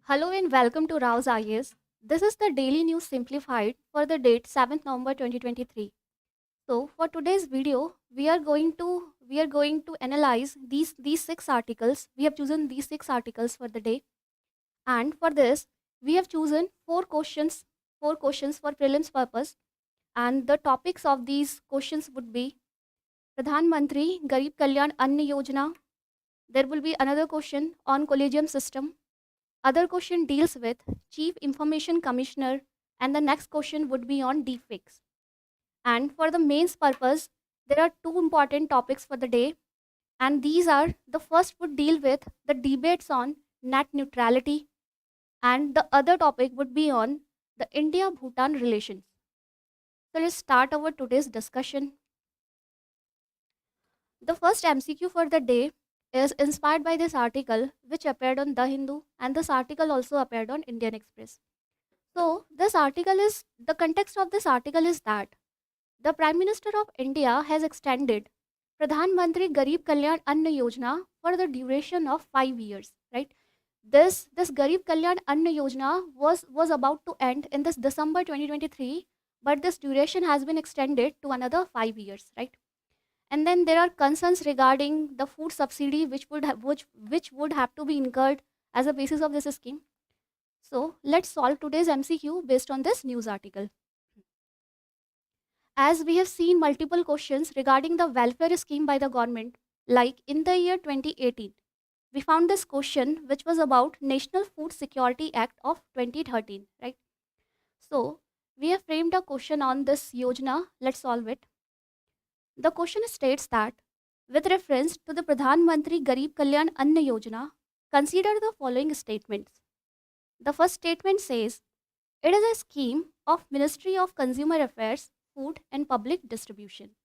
Hello and welcome to Raus IAS. This is the Daily News Simplified for the date 7th November 2023. So for today's video, we are going to analyze these six articles. We have chosen these six articles for the day, and for this we have chosen four questions for prelims purpose. And the topics of these questions would be Pradhan Mantri Garib Kalyan Anna Yojana. There will be another question on Collegium System. Other question deals with Chief Information Commissioner, and the next question would be on deepfakes. And for the mains purpose, there are two important topics for the day, and these are the first would deal with the debates on net neutrality, and the other topic would be on the India-Bhutan Relations. So let's start our today's discussion. The first MCQ for the day is inspired by this article which appeared on The Hindu, and this article also appeared on Indian Express. So the context of this article is that the Prime Minister of India has extended Pradhan Mantri Garib Kalyan Anna Yojana for the duration of 5 years, right? This Garib Kalyan Anna Yojana was about to end in this December 2023, but this duration has been extended to another 5 years, right? And then there are concerns regarding the food subsidy which would have to be incurred as a basis of this scheme. So let's solve today's MCQ based on this news article. As we have seen multiple questions regarding the welfare scheme by the government, like in the year 2018, we found this question which was about National Food Security Act of 2013, right? So we have framed a question on this yojana. Let's solve it. The question states that with reference to the Pradhan Mantri Garib Kalyan Anna Yojana, consider the following statements. The first statement says, it is a scheme of Ministry of Consumer Affairs, Food and Public Distribution.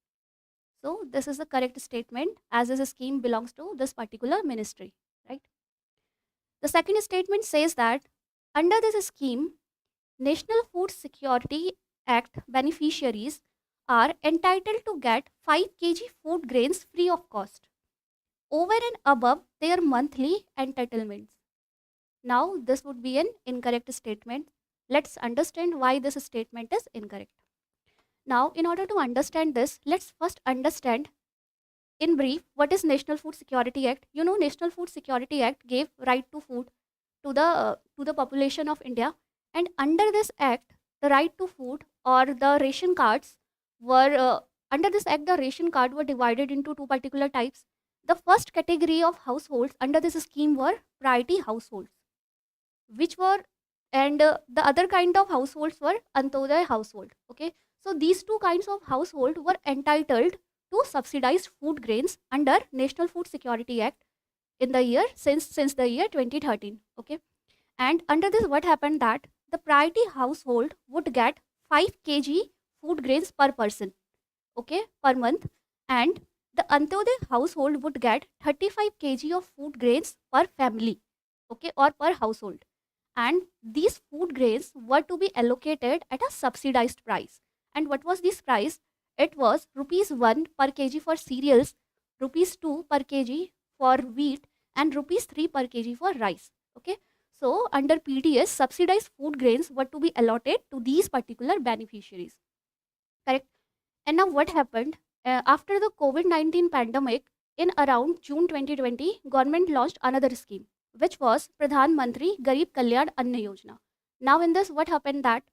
So this is the correct statement, as this scheme belongs to this particular ministry, right? The second statement says that under this scheme, National Food Security Act beneficiaries are entitled to get 5 kg food grains free of cost over and above their monthly entitlements. Now this would be an incorrect statement. Let's understand why this statement is incorrect. Now in order to understand this, let's first understand in brief what is National Food Security Act. You know, National Food Security Act gave right to food to the population of India, and under this act the right to food or the ration cards were under this act the ration card were divided into two particular types. The first category of households under this scheme were priority households, which were and the other kind of households were Antoday household. Okay, so these two kinds of household were entitled to subsidized food grains under National Food Security Act in the year since the year 2013. Okay, and under this what happened that the priority household would get 5 kg food grains per person, okay, per month, and the Antyodaya household would get 35 kg of food grains per family, okay, or per household. And these food grains were to be allocated at a subsidized price. And what was this price? It was rupees 1 per kg for cereals, rupees 2 per kg for wheat, and rupees 3 per kg for rice. Okay, so under PDS, subsidized food grains were to be allotted to these particular beneficiaries. Correct. And now what happened? After the COVID-19 pandemic, in around June 2020, government launched another scheme, which was Pradhan Mantri Garib Kalyan Anna Yojana. Now in this, what happened that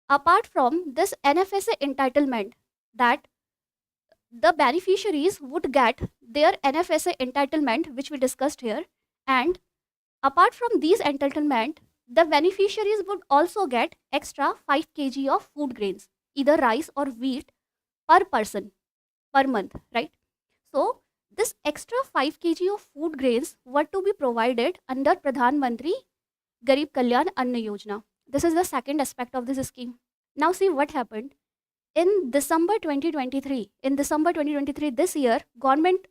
apart from this NFSA entitlement, that the beneficiaries would get their NFSA entitlement, which we discussed here, and apart from these entitlement, the beneficiaries would also get extra 5 kg of food grains, either rice or wheat, per person per month, right? So this extra 5 kg of food grains were to be provided under Pradhan Mantri Garib Kalyan Anna Yojana. This is the second aspect of this scheme. Now see what happened. In December 2023, this year, government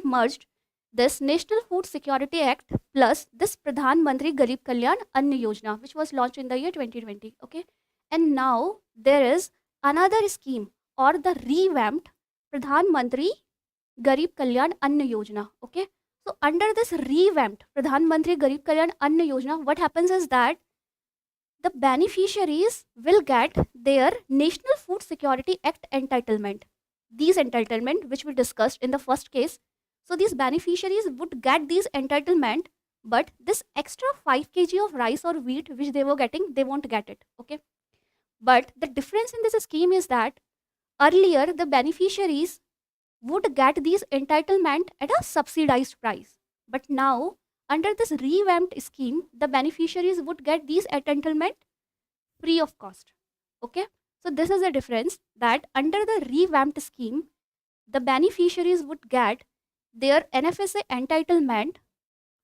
merged this National Food Security Act plus this Pradhan Mantri Garib Kalyan Anna Yojana, which was launched in the year 2020. Okay, and now there is another scheme or the revamped Pradhan Mantri Garib Kalyan Anna Yojana. Okay, So under this revamped Pradhan Mantri Garib Kalyan Anna Yojana, what happens is that the beneficiaries will get their National Food Security Act entitlement. These entitlement, which we discussed in the first case, so these beneficiaries would get these entitlement, but this extra 5 kg of rice or wheat which they were getting, they won't get it. Okay. But the difference in this scheme is that earlier the beneficiaries would get these entitlement at a subsidized price. But now, under this revamped scheme, the beneficiaries would get these entitlement free of cost. Okay. So this is the difference, that under the revamped scheme, the beneficiaries would get their NFSA entitlement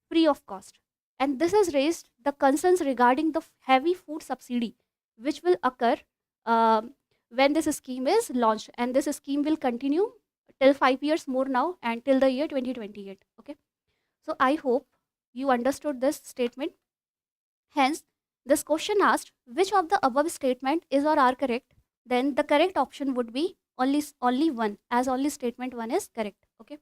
free of cost. And this has raised the concerns regarding the heavy food subsidy, which will occur when this scheme is launched. And this scheme will continue till 5 years more now and till the year 2028. Okay. So I hope you understood this statement. Hence, this question asked which of the above statement is or are correct, then the correct option would be only one, as only statement 1 is correct. Okay.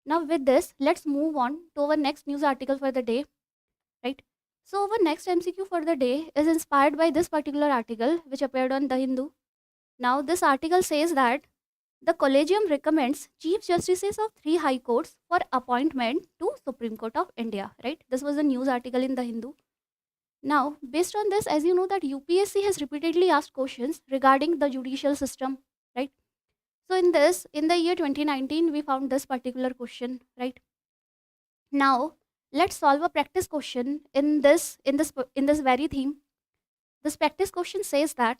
Now with this, let's move on to our next news article for the day, right? So our next MCQ for the day is inspired by this particular article which appeared on The Hindu. Now this article says that the Collegium recommends Chief Justices of 3 High Courts for appointment to Supreme Court of India, right? This was a news article in The Hindu. Now, based on this, as you know that UPSC has repeatedly asked questions regarding the judicial system, right? So in this, in the year 2019, we found this particular question, right? Now, let's solve a practice question in this very theme. This practice question says that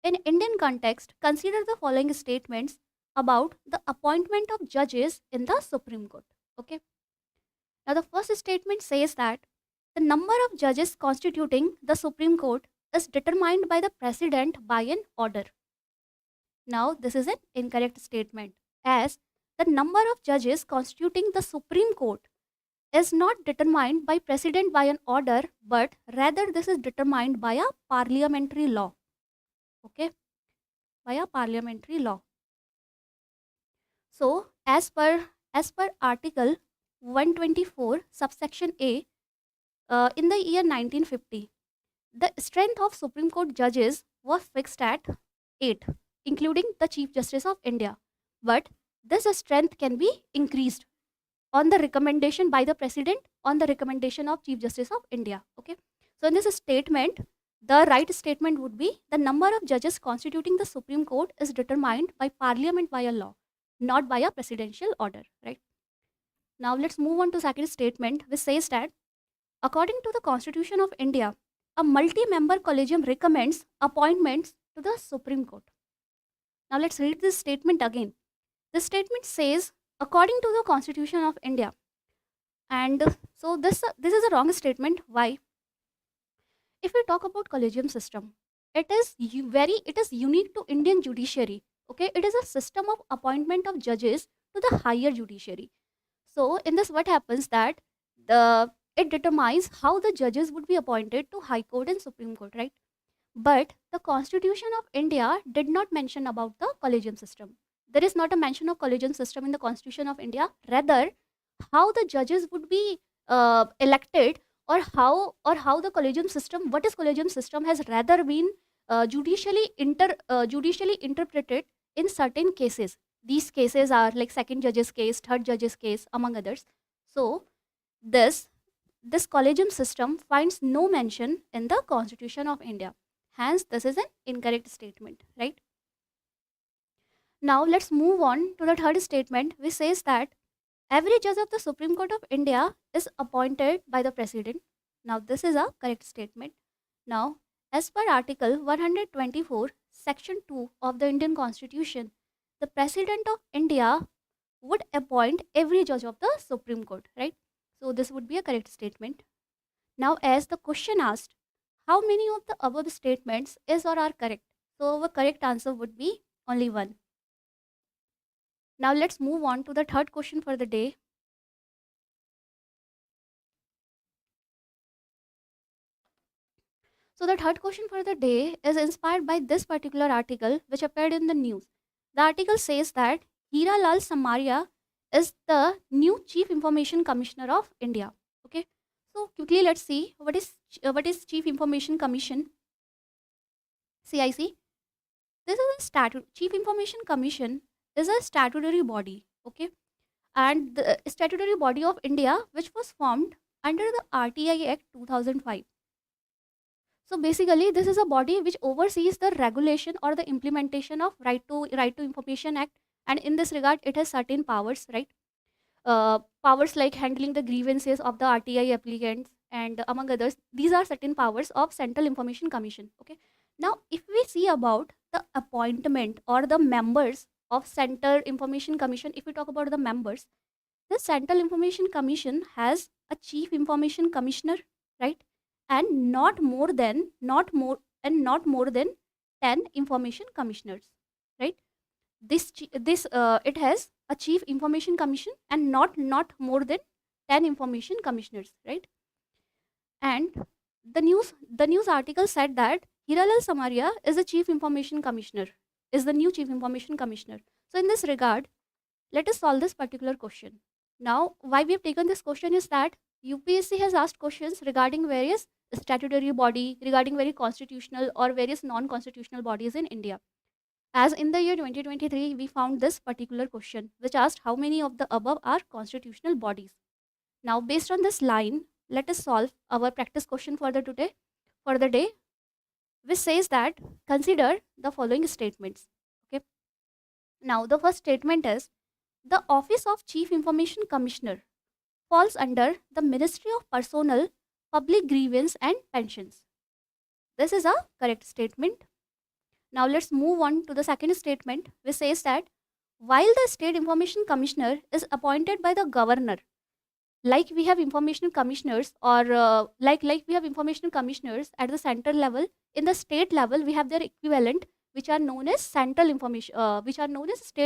in Indian context, consider the following statements about the appointment of judges in the Supreme Court. Okay. Now, the first statement says that the number of judges constituting the Supreme Court is determined by the President by an order. Now, this is an incorrect statement, as the number of judges constituting the Supreme Court is not determined by President by an order, but rather this is determined by a parliamentary law. Okay, by a parliamentary law. So, as per Article 124, subsection A, in the year 1950, the strength of Supreme Court judges was fixed at 8, including the Chief Justice of India. But this strength can be increased on the recommendation by the President, on the recommendation of Chief Justice of India. Okay. So in this statement, the right statement would be the number of judges constituting the Supreme Court is determined by Parliament by a law, not by a presidential order. Right. Now let's move on to second statement, which says that according to the Constitution of India, a multi-member collegium recommends appointments to the Supreme Court. Now let's read this statement again. This statement says, according to the Constitution of India. And so this is a wrong statement. Why? If we talk about collegium system, it is unique to Indian judiciary. Okay, it is a system of appointment of judges to the higher judiciary. So in this, what happens that it determines how the judges would be appointed to High Court and Supreme Court, right? But the Constitution of India did not mention about the collegium system. There is not a mention of collegium system in the Constitution of India. Rather, how the judges would be elected, or how the collegium system, what is collegium system, has rather been judicially interpreted in certain cases. These cases are like second judge's case, third judge's case, among others. So this collegium system finds no mention in the Constitution of India. Hence, this is an incorrect statement, right? Now, let's move on to the third statement, which says that every judge of the Supreme Court of India is appointed by the President. Now, this is a correct statement. Now, as per Article 124, Section 2 of the Indian Constitution, the President of India would appoint every judge of the Supreme Court, right? So, this would be a correct statement. Now, as the question asked, how many of the above statements is or are correct? So, our correct answer would be only one. Now, let's move on to the third question for the day. So, the third question for the day is inspired by this particular article which appeared in the news. The article says that Hira Lal Samaria is the new Chief Information Commissioner of India. Okay, so quickly let's see what is Chief Information Commission, CIC. This is a Chief Information Commission is a statutory body. Okay, and the statutory body of India which was formed under the RTI Act 2005. So basically, this is a body which oversees the regulation or the implementation of Right to Information Act, and in this regard, it has certain powers, right? Powers like handling the grievances of the RTI applicants, and among others, these are certain powers of Central Information Commission. Okay. Now, if we see about the appointment or the members of Central Information Commission, if we talk about the members, the Central Information Commission has a Chief Information Commissioner, right? And not more than 10 information commissioners, right? It has a Chief Information Commission and not more than 10 information commissioners, right? And the news article said that Hiralal Samaria is the Chief Information Commissioner, is the new Chief Information Commissioner. So in this regard, let us solve this particular question. Now, why we have taken this question is that UPSC has asked questions regarding various statutory body, regarding very constitutional or various non-constitutional bodies in India. As in the year 2023, we found this particular question, which asked how many of the above are constitutional bodies. Now, based on this line, let us solve our practice question for the day, which says that consider the following statements. Okay. Now, the first statement is the Office of Chief Information Commissioner falls under the Ministry of Personnel, Public Grievance and Pensions. This is a correct statement. Now let's move on to the second statement, which says that while the State Information Commissioner is appointed by the governor, like we have information commissioners or like we have information commissioners at the central level, in the state level we have their equivalent, which are known as state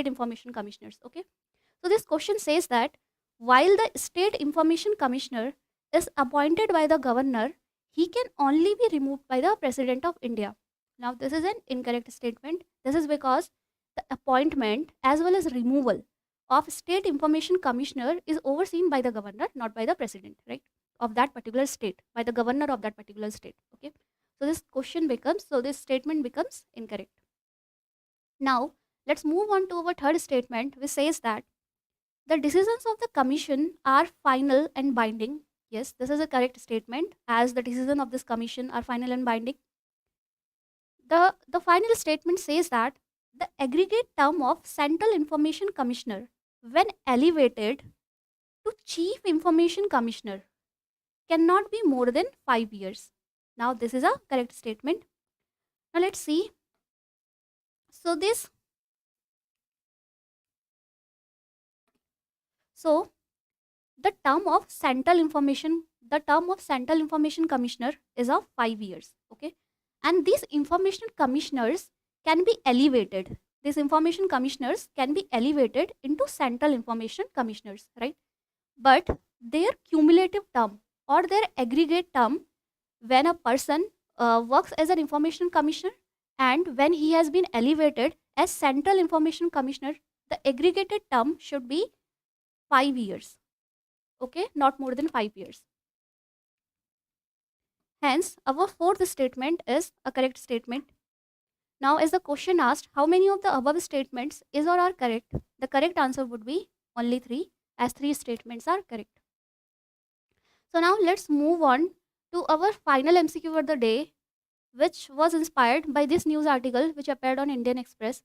information commissioners. Okay. So this question says that while the State Information Commissioner is appointed by the governor, he can only be removed by the President of India. Now, this is an incorrect statement. This is because the appointment as well as removal of State Information Commissioner is overseen by the governor, not by the President, right, of that particular state, by the governor of that particular state. Okay. So this statement becomes incorrect. Now, let's move on to our third statement, which says that the decisions of the commission are final and binding. Yes, this is a correct statement, as the decision of this commission are final and binding. The final statement says that the aggregate term of Central Information Commissioner, when elevated to Chief Information Commissioner, cannot be more than 5 years. Now, this is a correct statement. Now, let's see. So, the term of Central Information Commissioner is of 5 years. Okay. And these information commissioners can be elevated. These information commissioners can be elevated into Central Information Commissioners, right? But their cumulative term or their aggregate term, when a person works as an information commissioner and when he has been elevated as Central Information Commissioner, the aggregated term should be 5 years. Okay, not more than 5 years. Hence, our fourth statement is a correct statement. Now, as the question asked, how many of the above statements is or are correct? The correct answer would be only 3, as 3 statements are correct. So now let's move on to our final MCQ for the day, which was inspired by this news article which appeared on Indian Express.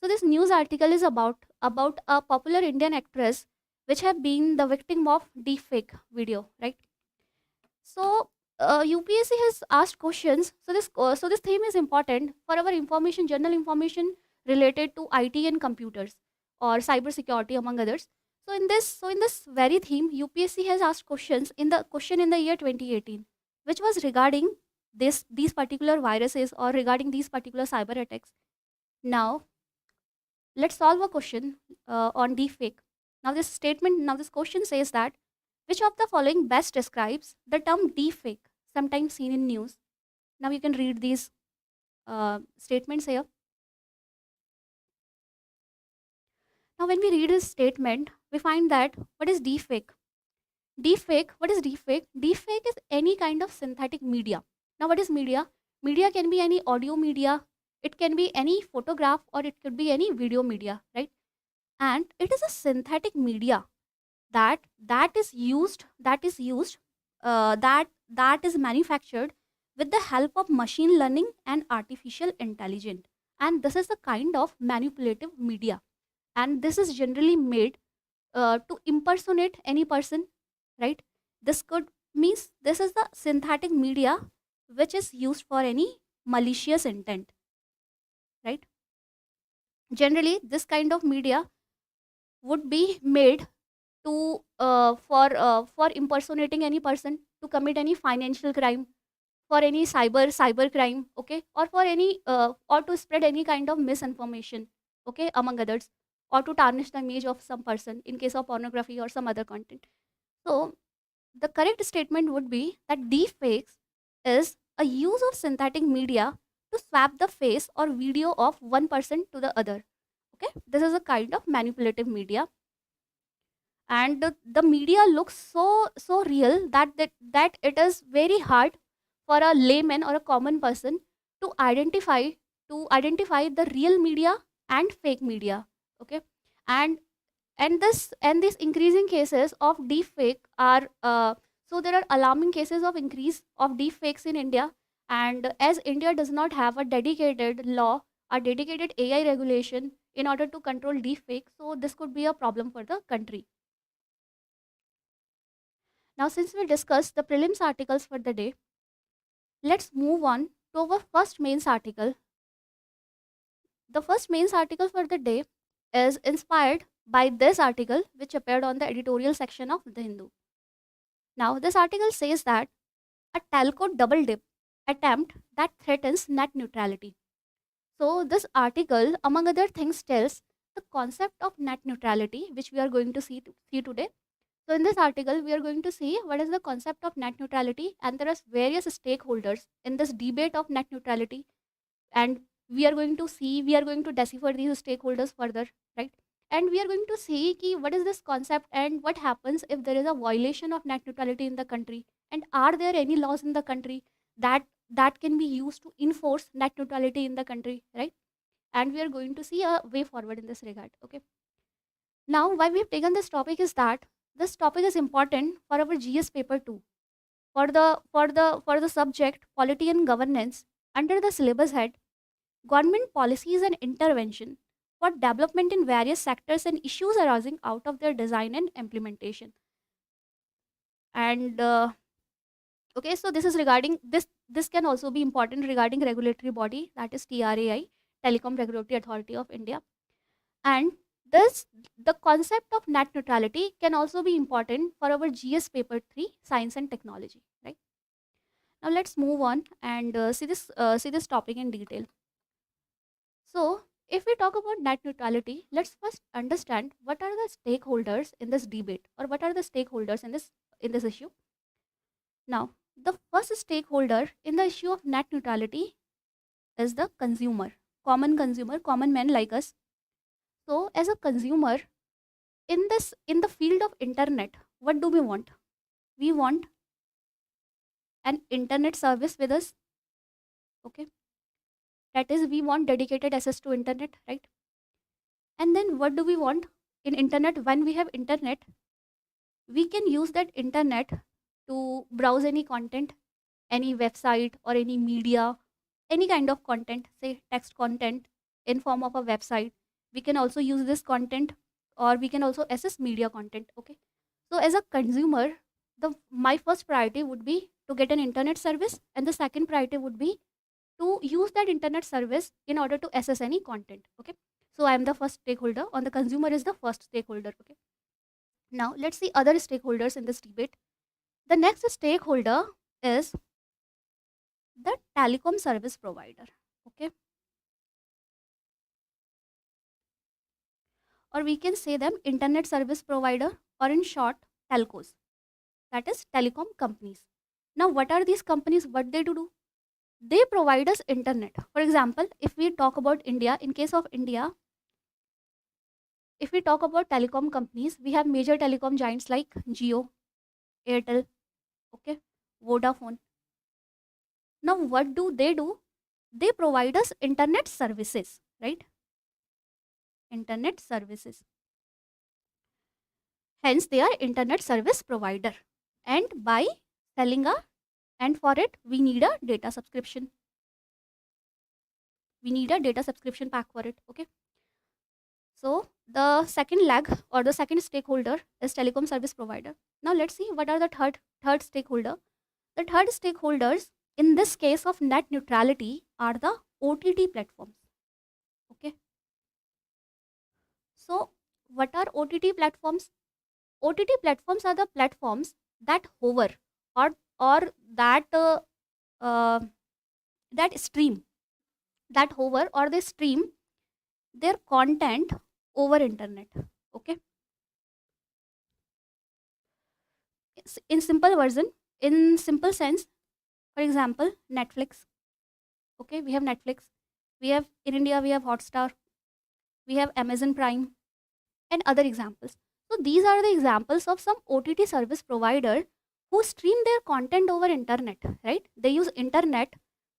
So this news article is about a popular Indian actress which have been the victim of deepfake video, right? So UPSC has asked questions. So this theme is important for our information, general information related to IT and computers or cyber security among others. So in this very theme, UPSC has asked questions in the year 2018, which was regarding these particular viruses or regarding these particular cyber attacks. Now let's solve a question on deepfake. Now this question says that which of the following best describes the term deepfake, sometimes seen in news? Now you can read these statements here. Now when we read this statement, we find that what is deepfake? Deepfake, what is deepfake? Deepfake is any kind of synthetic media. Now, what is media? Media can be any audio media, it can be any photograph, or it could be any video media, right? And it is a synthetic media that is manufactured with the help of machine learning and artificial intelligence. And this is a kind of manipulative media. And this is generally made to impersonate any person, right? This could means this is the synthetic media which is used for any malicious intent, right? Generally, this kind of media would be made to for impersonating any person to commit any financial crime, for any cyber crime, okay, or for any or to spread any kind of misinformation, okay, among others, or to tarnish the image of some person in case of pornography or some other content. So the correct statement would be that deepfakes is a use of synthetic media to swap the face or video of one person to the other. Okay, this is a kind of manipulative media, and the media looks so real that it is very hard for a layman or a common person to identify the real media and fake media. Okay, and these increasing cases of deepfake are so there are alarming cases of increase of deepfakes in India. And as India does not have a dedicated law, a dedicated AI regulation in order to control deepfake, so this could be a problem for the country. Now, since we discussed the prelims articles for the day, let's move on to our first mains article. The first mains article for the day is inspired by this article which appeared on the editorial section of The Hindu. Now, this article says that a telco double dip attempt that threatens net neutrality. So, this article, among other things, tells the concept of net neutrality, which we are going to see today. So, in this article, we are going to see what is the concept of net neutrality, and there are various stakeholders in this debate of net neutrality, and we are going to decipher these stakeholders further, right? And we are going to see ki what is this concept and what happens if there is a violation of net neutrality in the country, and are there any laws in the country that can be used to enforce net neutrality in the country, right? And we are going to see a way forward in this regard. Okay, now why we have taken this topic is that this topic is important for our GS paper 2, for the subject polity and governance, under the syllabus head government policies and intervention for development in various sectors and issues arising out of their design and implementation. And okay, so this is regarding this can also be important regarding regulatory body, that is TRAI, Telecom Regulatory Authority of India. And this the concept of net neutrality can also be important for our GS paper 3 science and technology, right? Now let's move on and see this topic in detail. So, if we talk about net neutrality, let's first understand what are the stakeholders in this debate, or what are the stakeholders in this issue. Now, the first stakeholder in the issue of net neutrality is the consumer, common man like us. So, as a consumer in the field of internet, what do we want? We want an internet service with us. Okay, that is, we want dedicated access to internet, right? And then what do we want in internet? When we have internet, we can use that internet to browse any content, any website or any media, any kind of content, say text content in form of a website. We can also use this content, or we can also access media content. Okay, so as a consumer, the my first priority would be to get an internet service, and the second priority would be to use that internet service in order to access any content. Okay, so I am the first stakeholder, on the consumer is the first stakeholder. Okay, now let's see other stakeholders in this debate. The next stakeholder is the telecom service provider. Okay, or we can say them internet service provider, or in short telcos, that is telecom companies. Now what are these companies, what they do? They provide us internet. For example, if we talk about India, in case of India, If we talk about telecom companies, we have major telecom giants like Jio, Airtel, okay, Vodafone. Now, what do? They provide us internet services, right? Internet services. Hence, they are internet service provider. And by selling a, and for it, we need a data subscription. We need a data subscription pack for it, okay? So the second leg or the second stakeholder is telecom service provider. Now let's see what are the third stakeholder. The third stakeholders in this case of net neutrality are the OTT platforms. Okay. So what are OTT platforms? OTT platforms are the platforms that hover or that uh, that stream that hover or they stream their content over internet. Okay. In simple version, in simple sense, for example, Netflix. Okay, we have Netflix. We have in India we have Hotstar. We have Amazon Prime and other examples. So these are the examples of some OTT service provider who stream their content over internet, right? They use internet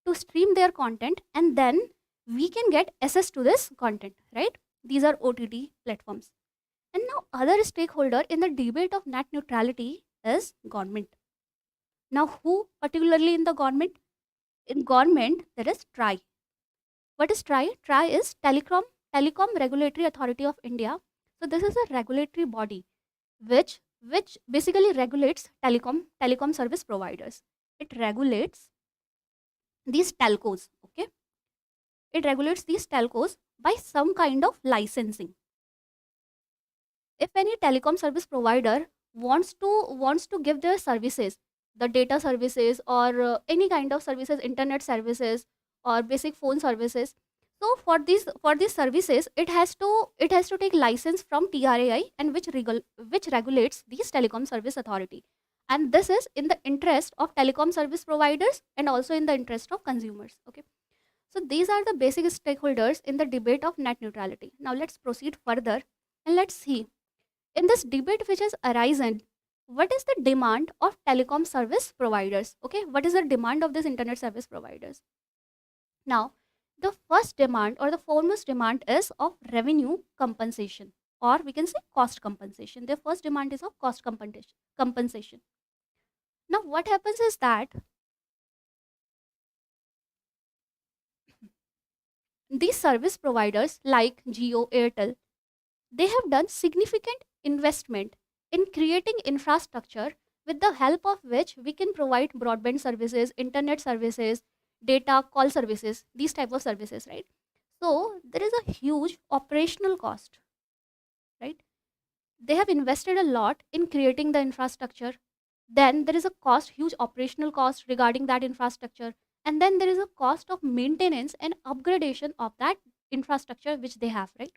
to stream their content and then we can get access to this content, right? These are OTT platforms. And now other stakeholder in the debate of net neutrality is government. Now who particularly in the government? In government there is TRAI. What is TRAI? TRAI is Telecom Regulatory Authority of India. So this is a regulatory body which basically regulates telecom service providers. It regulates these telcos. Okay, it regulates these telcos by some kind of licensing. If any telecom service provider wants to give their services, the data services or any kind of services, internet services or basic phone services, so for these services it has to take license from TRAI, and which regulates these telecom service authority, and this is in the interest of telecom service providers and also in the interest of consumers. Okay, so these are the basic stakeholders in the debate of net neutrality. Now let's proceed further and let's see in this debate which has arisen, what is the demand of telecom service providers? Okay, what is the demand of these internet service providers? Now, the first demand or the foremost demand is of revenue compensation, or we can say cost compensation. Their first demand is of cost compensation. Now, what happens is that these service providers like Jio, Airtel, they have done significant investment in creating infrastructure with the help of which we can provide broadband services, internet services, data, call services, these type of services, right? So there is a huge operational cost, right? They have invested a lot in creating the infrastructure. Then there is a cost, huge operational cost regarding that infrastructure. And then there is a cost of maintenance and upgradation of that infrastructure which they have, right?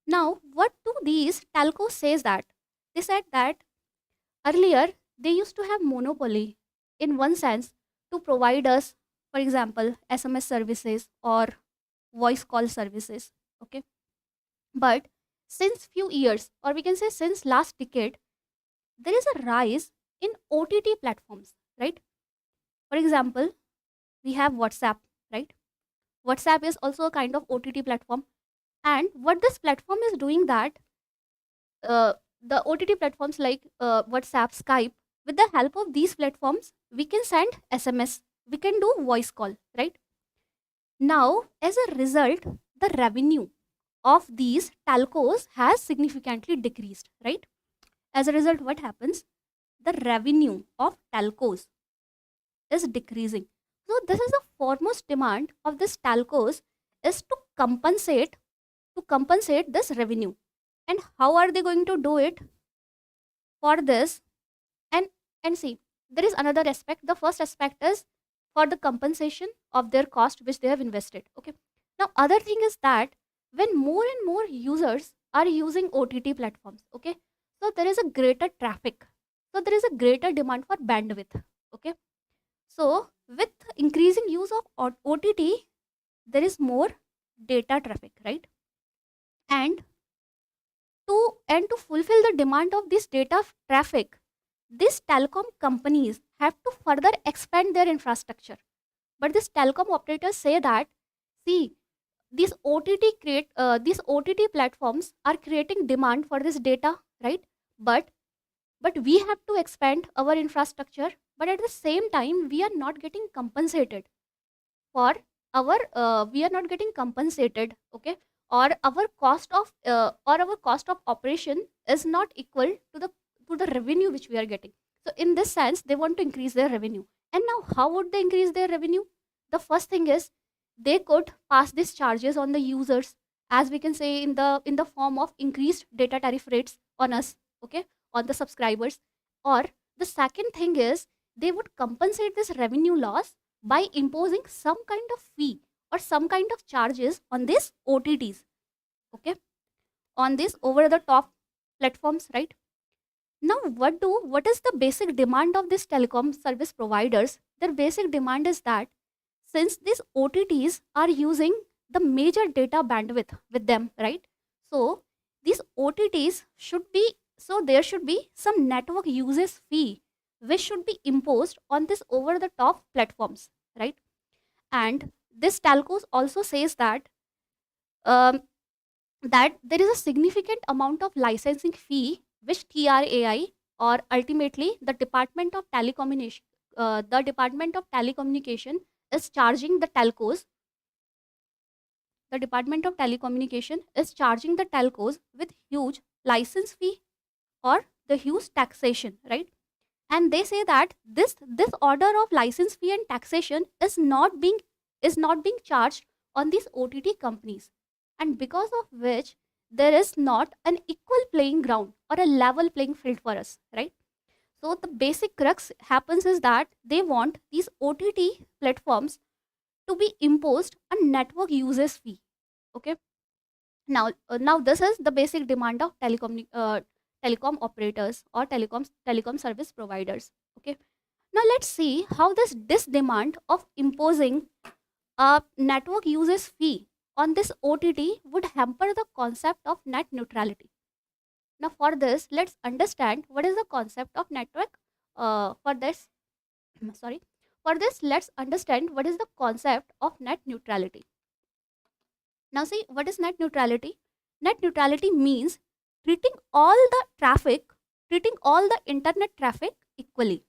Now, what do these telcos says that? They said that earlier they used to have monopoly in one sense to provide us, for example, SMS services or voice call services. Okay. But since few years, or we can say since last decade, there is a rise in OTT platforms, right? For example, we have WhatsApp, right? WhatsApp is also a kind of OTT platform. And what this platform is doing that the OTT platforms like WhatsApp, Skype, with the help of these platforms, we can send SMS, we can do voice call, right? Now, as a result, the revenue of these telcos has significantly decreased, right? As a result, what happens? The revenue of telcos is decreasing. So, this is the foremost demand of this telcos is to compensate this revenue. And how are they going to do it? For this, and see, there is another aspect. The first aspect is for the compensation of their cost which they have invested. Okay, now other thing is that when more and more users are using OTT platforms, okay, so there is a greater traffic, so there is a greater demand for bandwidth. Okay, so with increasing use of OTT, there is more data traffic, right? And To fulfill the demand of this data traffic, these telecom companies have to further expand their infrastructure. But these telecom operators say that, see, these OTT platforms are creating demand for this data, right? But we have to expand our infrastructure, but at the same time we are not getting compensated for we are not getting compensated, okay, or our cost of operation is not equal to the revenue which we are getting. So in this sense they want to increase their revenue. And now how would they increase their revenue? The first thing is they could pass these charges on the users, as we can say in the form of increased data tariff rates on us, okay, on the subscribers. Or the second thing is they would compensate this revenue loss by imposing some kind of fee or some kind of charges on these OTTs, okay, on these over the top platforms, right? Now what is the basic demand of these telecom service providers? Their basic demand is that since these OTTs are using the major data bandwidth with them, right? So these OTTs should be, so there should be some network uses fee which should be imposed on this over the top platforms, right? And this telcos also says um, that there is a significant amount of licensing fee which TRAI, or ultimately the Department of Telecommunication is charging the telcos. The Department of Telecommunication is charging the telcos with huge license fee or the huge taxation, right? And they say that this order of license fee and taxation is not being charged on these OTT companies, and because of which there is not an equal playing ground or a level playing field for us, right? So the basic crux happens is that they want these OTT platforms to be imposed a network uses fee, okay. Now this is the basic demand of telecom operators or telecom service providers, okay. Now let's see how this demand of imposing a network uses fee on this OTT would hamper the concept of net neutrality. Now for this let's understand what is the concept of network for this sorry for this let's understand what is the concept of net neutrality. Now see, what is net neutrality? Net neutrality means treating all the traffic, treating all the internet traffic equally.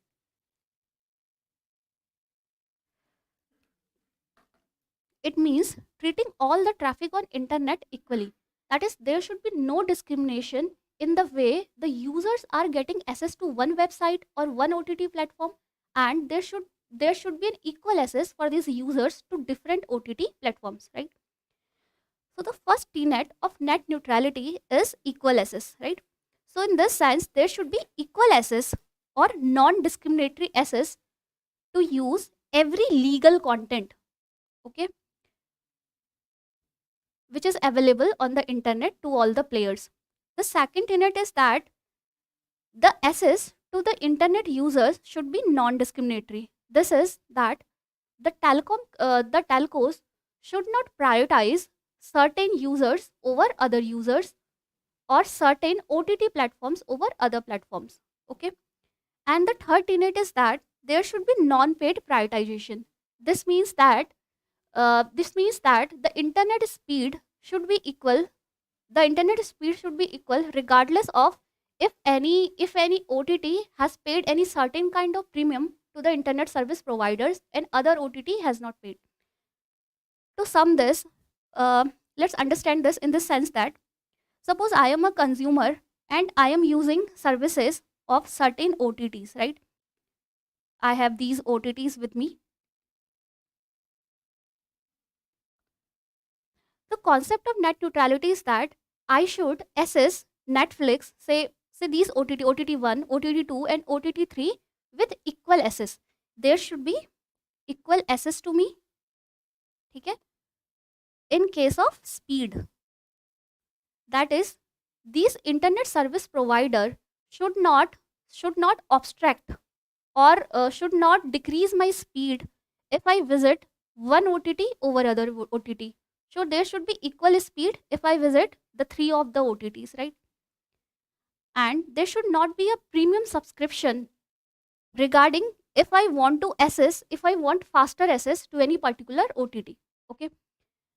It means treating all the traffic on internet equally. That is, there should be no discrimination in the way the users are getting access to one website or one OTT platform, and there should be an equal access for these users to different OTT platforms, right? So the first tenet of net neutrality is equal access, right? So in this sense, there should be equal access or non-discriminatory access to use every legal content, okay, which is available on the internet to all the players. The second tenet is that the access to the internet users should be non-discriminatory. This is that the telcos should not prioritize certain users over other users or certain OTT platforms over other platforms, okay. And the third tenet is that there should be non-paid prioritization. This means that the internet speed should be equal. The internet speed should be equal regardless of if any OTT has paid any certain kind of premium to the internet service providers and other OTT has not paid. To sum this, uh, let's understand this in the sense that suppose I am a consumer and I am using services of certain OTTs, right? I have these OTTs with me. The concept of net neutrality is that I should assess Netflix, say these OTT 1, OTT 2 and OTT 3 with equal access. There should be equal access to me, okay? In case of speed, that is, these internet service provider should not obstruct or should not decrease my speed if I visit one OTT over other OTT. So there should be equal speed if I visit the three of the OTTs, right? And there should not be a premium subscription regarding if I want to access, if I want faster access to any particular OTT. Okay.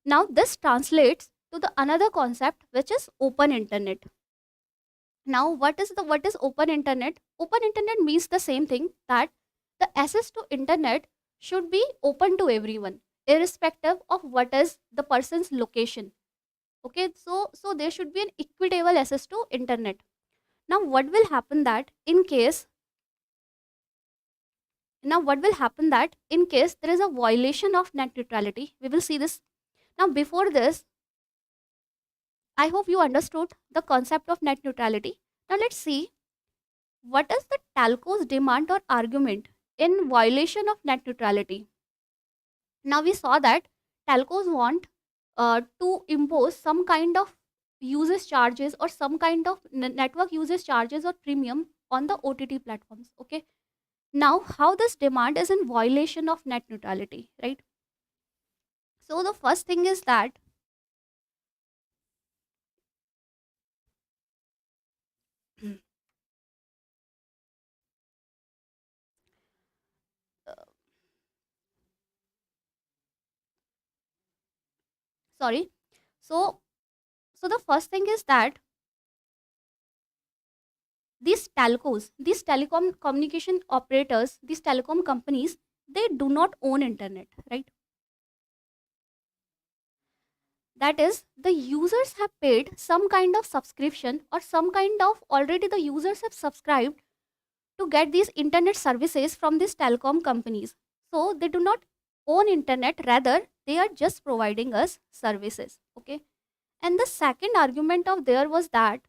Now this translates to the another concept, which is open internet. Now what is open internet? Open internet means the same thing, that the access to internet should be open to everyone, irrespective of what is the person's location. Okay, so there should be an equitable access to internet. Now what will happen that in case there is a violation of net neutrality, we will see this. Now before this, I hope you understood the concept of net neutrality. Now let's see what is the telco's demand or argument in violation of net neutrality. Now we saw that telcos want to impose some kind of usage charges or some kind of network usage charges or premium on the OTT platforms. Okay. Now how this demand is in violation of net neutrality, right? So the first thing is that sorry. So the first thing is that these telcos, these telecom communication operators, these telecom companies, they do not own internet, right? That is, the users have paid some kind of subscription or some kind of already the users have subscribed to get these internet services from these telecom companies. So they do not own internet, rather they are just providing us services. Okay. And the second argument of there was that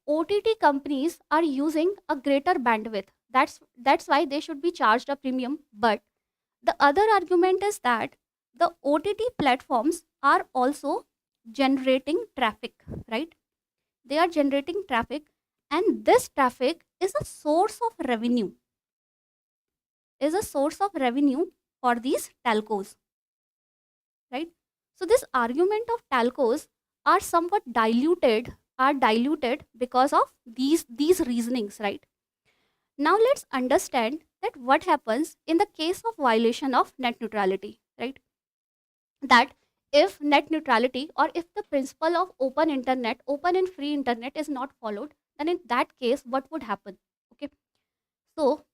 OTT companies are using a greater bandwidth. That's why they should be charged a premium. But the other argument is that the OTT platforms are also generating traffic, right? They are generating traffic, and this traffic is a source of revenue, for these telcos, right? So this argument of telcos are somewhat diluted because of these reasonings, right? Now let's understand that what happens in the case of violation of net neutrality, right? That if net neutrality or if the principle of open and free internet is not followed, then in that case what would happen? Okay, so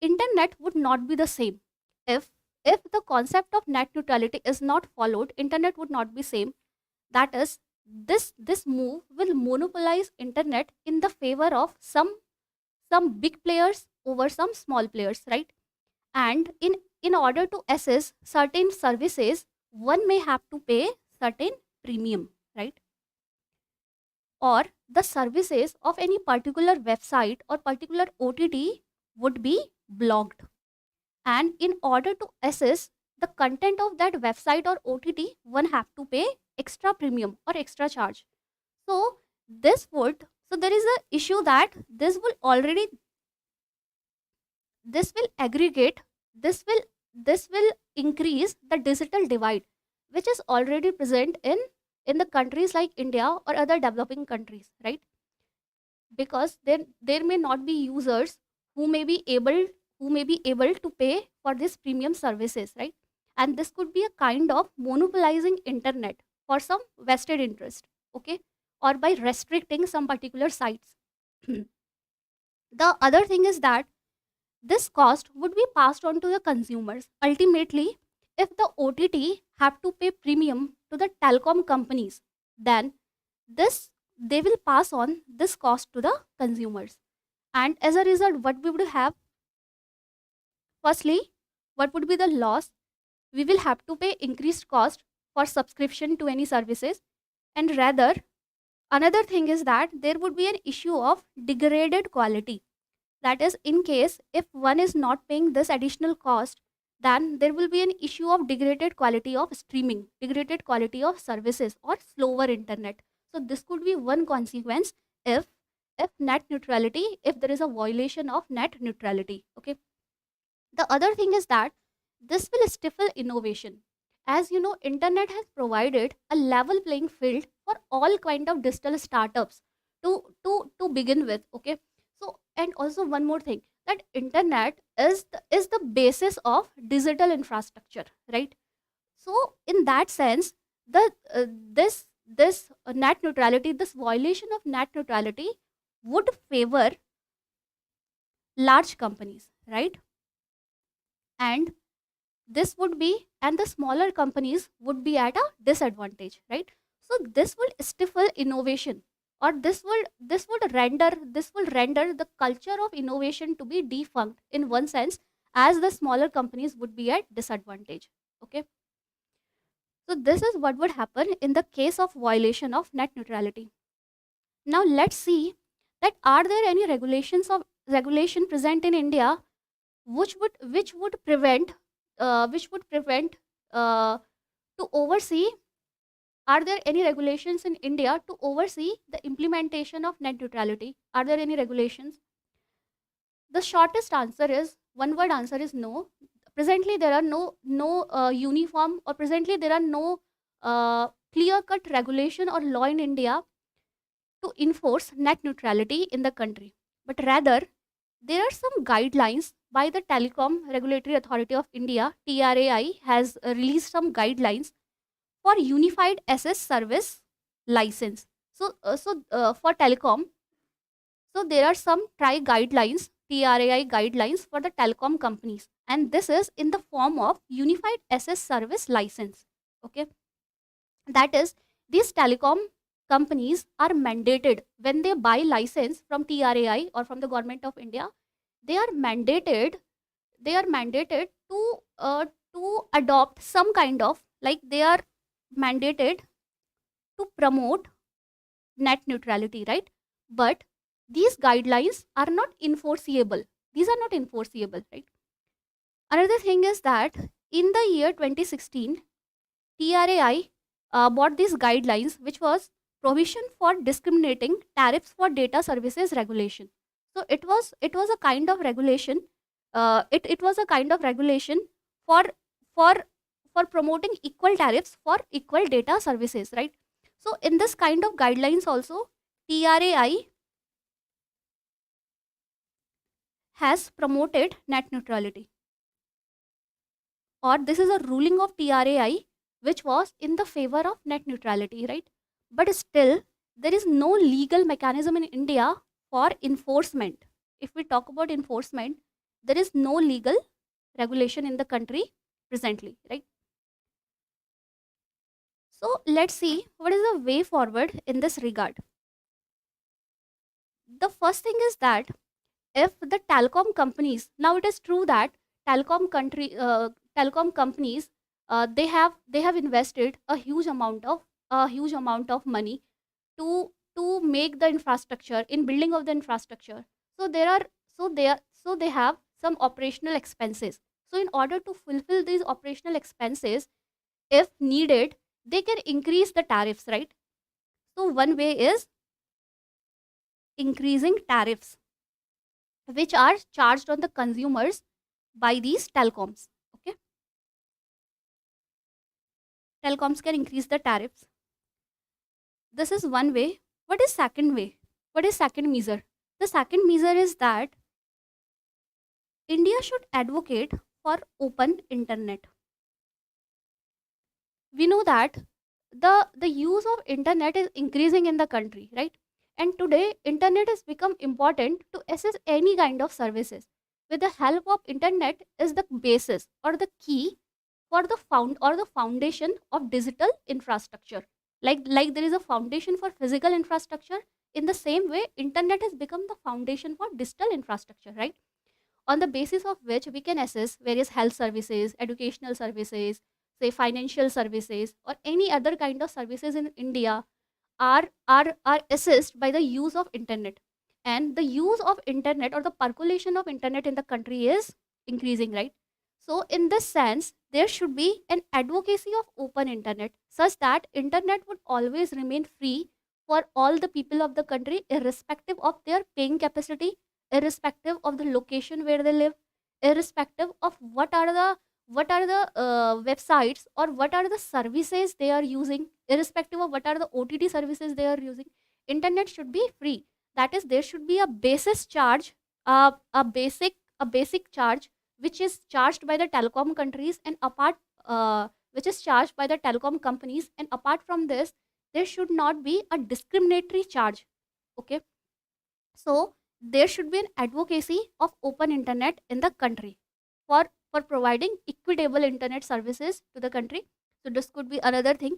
internet would not be the same. If the concept of net neutrality is not followed, internet would not be same. That is, this move will monopolize internet in the favor of some big players over some small players, right? And in order to access certain services, one may have to pay certain premium, right? Or the services of any particular website or particular OTT would be blocked, and in order to access the content of that website or OTT, one have to pay extra premium or extra charge. So there is a issue that this will aggregate, this will increase the digital divide, which is already present in the countries like India or other developing countries, right? Because there may not be users who may be able to pay for these premium services, right? And this could be a kind of monopolizing internet for some vested interest. Okay, or by restricting some particular sites. The other thing is that this cost would be passed on to the consumers. Ultimately, if the OTT have to pay premium to the telecom companies, then this they will pass on this cost to the consumers. And as a result, what we would have? Firstly, what would be the loss? We will have to pay increased cost for subscription to any services, and rather another thing is that there would be an issue of degraded quality. That is, in case if one is not paying this additional cost, then there will be an issue of degraded quality of streaming, degraded quality of services, or slower internet. So this could be one consequence if net neutrality, if there is a violation of net neutrality. Okay. The other thing is that this will stifle innovation. As you know, internet has provided a level playing field for all kind of digital startups to begin with. Okay, so and also one more thing, that internet is the basis of digital infrastructure, right? So in that sense, the net neutrality, this violation of net neutrality would favor large companies, right? And this would be, and the smaller companies would be at a disadvantage, right? So this will stifle innovation, or this will render the culture of innovation to be defunct in one sense, as the smaller companies would be at disadvantage. Okay, so this is what would happen in the case of violation of net neutrality. Now let's see that are there any regulation present in India which would prevent uh, to oversee, are there any regulations in India to oversee the implementation of net neutrality? Are there any regulations? The shortest answer is, one word answer is no. Presently there are no uniform, or presently there are no clear cut regulation or law in India to enforce net neutrality in the country. But rather, there are some guidelines by the Telecom Regulatory Authority of India, TRAI, has released some guidelines for unified SS service license. For telecom, so there are some TRAI guidelines for the telecom companies, and this is in the form of unified SS service license. Okay, that is, these telecom companies are mandated when they buy license from TRAI or from the government of India. They are mandated. They are mandated to adopt some kind of, like, they are mandated to promote net neutrality, right? But these guidelines are not enforceable. These are not enforceable, right? Another thing is that in the year 2016, TRAI bought these guidelines, which was provision for discriminating tariffs for data services regulation. So it was a kind of regulation. It was a kind of regulation for for for promoting equal tariffs for equal data services, right? So in this kind of guidelines also, TRAI has promoted net neutrality, or this is a ruling of TRAI which was in the favor of net neutrality, right? But still, there is no legal mechanism in India for enforcement. If we talk about enforcement, there is no legal regulation in the country presently, right? So let's see what is the way forward in this regard. The first thing is that if the telecom companies, now it is true that telecom companies, they have invested a huge amount of money to make the infrastructure, in building of the infrastructure. So there are so they have some operational expenses. So in order to fulfill these operational expenses, if needed, they can increase the tariffs, right? So one way is increasing tariffs which are charged on the consumers by these telecoms. Okay, telecoms can increase the tariffs. This is one way. What is second way? What is second measure? The second measure is that India should advocate for open internet. We know that the use of internet is increasing in the country, right? And today internet has become important to access any kind of services. With the help of internet is the basis or the key for the foundation of digital infrastructure. Like there is a foundation for physical infrastructure, in the same way internet has become the foundation for digital infrastructure, right? On the basis of which we can assess various health services, educational services, say financial services, or any other kind of services in India are assessed by the use of internet. And the use of internet, or the percolation of internet in the country, is increasing, right? So in this sense, there should be an advocacy of open internet, such that internet would always remain free for all the people of the country, irrespective of their paying capacity, irrespective of the location where they live, irrespective of what are the websites or what are the services they are using, irrespective of what are the OTT services they are using. internet should be free. That is, there should be a basis charge, a basic charge which is charged by the telecom countries, and apart which is charged by the telecom companies, and apart from this, there should not be a discriminatory charge. Okay, so there should be an advocacy of open internet in the country for providing equitable internet services to the country. So this could be another thing.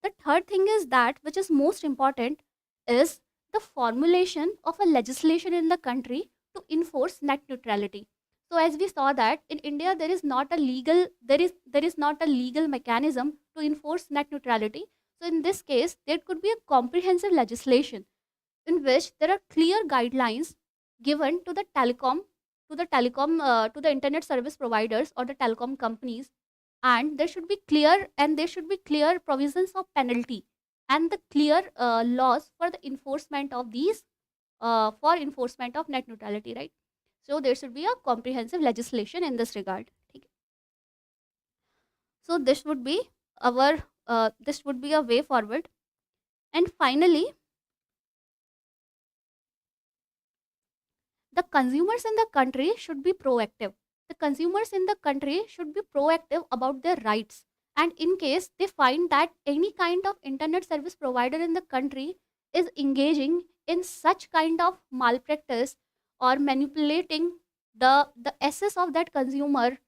The third thing is that, which is most important, is the formulation of a legislation in the country to enforce net neutrality. So as we saw that in India there is not a legal there is not a legal mechanism to enforce net neutrality. So in this case there could be a comprehensive legislation in which there are clear guidelines given to the internet service providers or the telecom companies, and there should be clear provisions of penalty and the clear laws for the enforcement of these for enforcement of net neutrality, right? So there should be a comprehensive legislation in this regard. ठीक है? So this would be a way forward. And finally, the consumers in the country should be proactive. The consumers in the country should be proactive about their rights. And in case they find that any kind of internet service provider in the country is engaging in such kind of malpractice or manipulating the assets of that consumer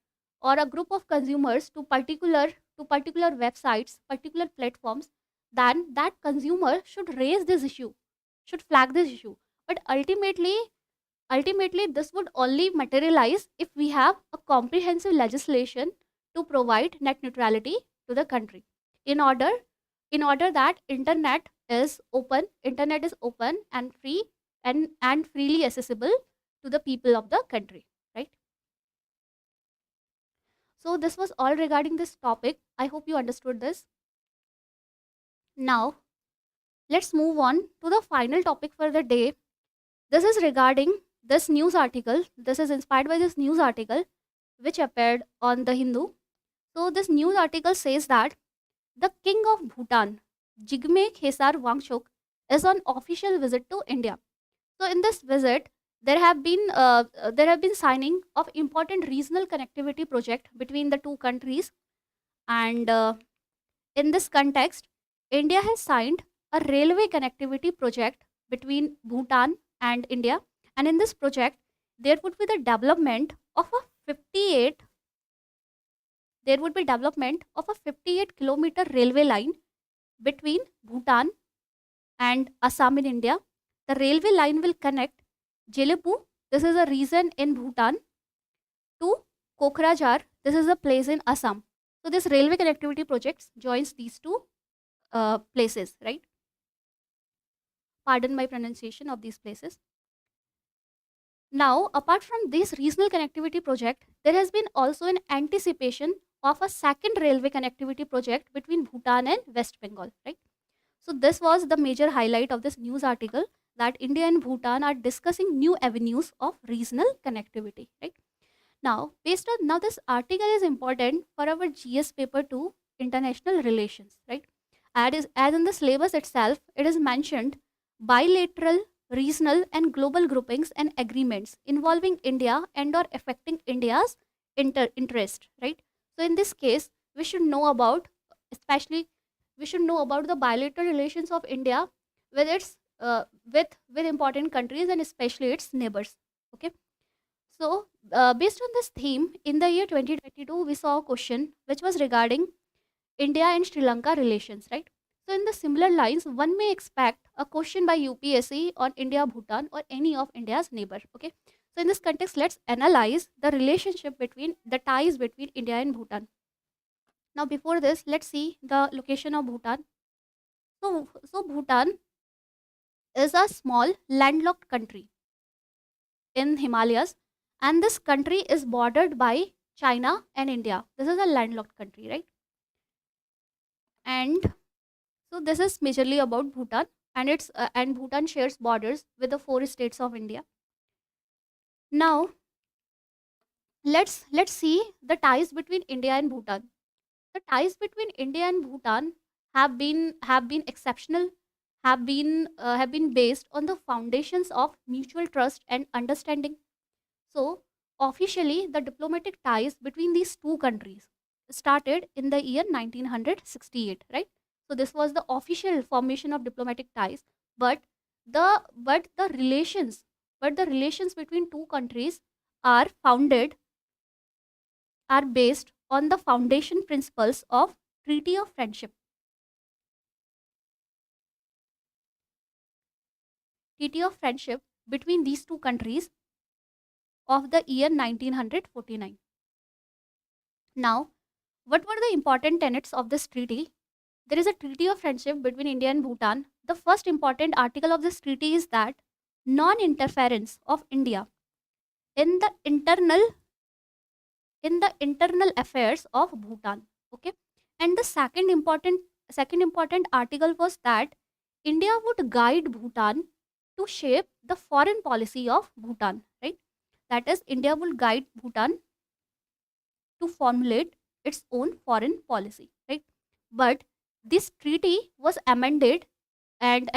or a group of consumers to particular websites, particular platforms, then that consumer should raise this issue, should flag this issue. But ultimately this would only materialize if we have a comprehensive legislation to provide net neutrality to the country, in order that internet is open and free and freely accessible to the people of the country, right? So this was all regarding this topic. I hope you understood this. Now let's move on to the final topic for the day. This is regarding this news article. This is inspired by this news article which appeared on the Hindu. So this news article says that the king of Bhutan, Jigme Khesar Wangchuk, is on official visit to India. So in this visit, there have been signing of important regional connectivity project between the two countries, and in this context, India has signed a railway connectivity project between Bhutan and India, and in this project, there would be the development of a 58 there would be development of a 58-kilometer railway line between Bhutan and Assam in India. The railway line will connect Jelepu, this is a region in Bhutan, to Kokrajhar, this is a place in Assam. So this railway connectivity project joins these two places, right? Pardon my pronunciation of these places. Now, apart from this regional connectivity project, there has been also an anticipation of a second railway connectivity project between Bhutan and West Bengal, right? So this was the major highlight of this news article, that India and Bhutan are discussing new avenues of regional connectivity, right? Now, this article is important for our GS paper 2 international relations, right? As in the syllabus itself, it is mentioned bilateral, regional and global groupings and agreements involving India and or affecting India's interest, right? So in this case, we should know about, especially we should know about the bilateral relations of India with its with important countries and especially its neighbors. Okay. So based on this theme, in the year 2022, we saw a question which was regarding India and Sri Lanka relations, right? So in the similar lines, one may expect a question by UPSC on India, Bhutan, or any of India's neighbor. Okay. So in this context, let's analyze the relationship between the ties between India and Bhutan. Now, before this, let's see the location of Bhutan. So Bhutan is a small landlocked country in Himalayas, and this country is bordered by China and India. This is a landlocked country, right? And so this is majorly about Bhutan, and Bhutan shares borders with the 4 states of India. Now, let's see the ties between India and Bhutan. The ties between India and Bhutan have been exceptional, have been based on the foundations of mutual trust and understanding. So, officially, the diplomatic ties between these two countries started in the year 1968, right? So, this was the official formation of diplomatic ties, but the relations, between two countries are founded are based on the foundation principles of Treaty of Friendship, between these two countries of the year 1949. Now, what were the important tenets of this treaty? There is a treaty of friendship between India and Bhutan. The first important article of this treaty is that non interference of India in the internal affairs of Bhutan. Okay, and the second important article was that India would guide Bhutan to shape the foreign policy of Bhutan. Right, that is, India will guide Bhutan to formulate its own foreign policy. Right, but this treaty was amended in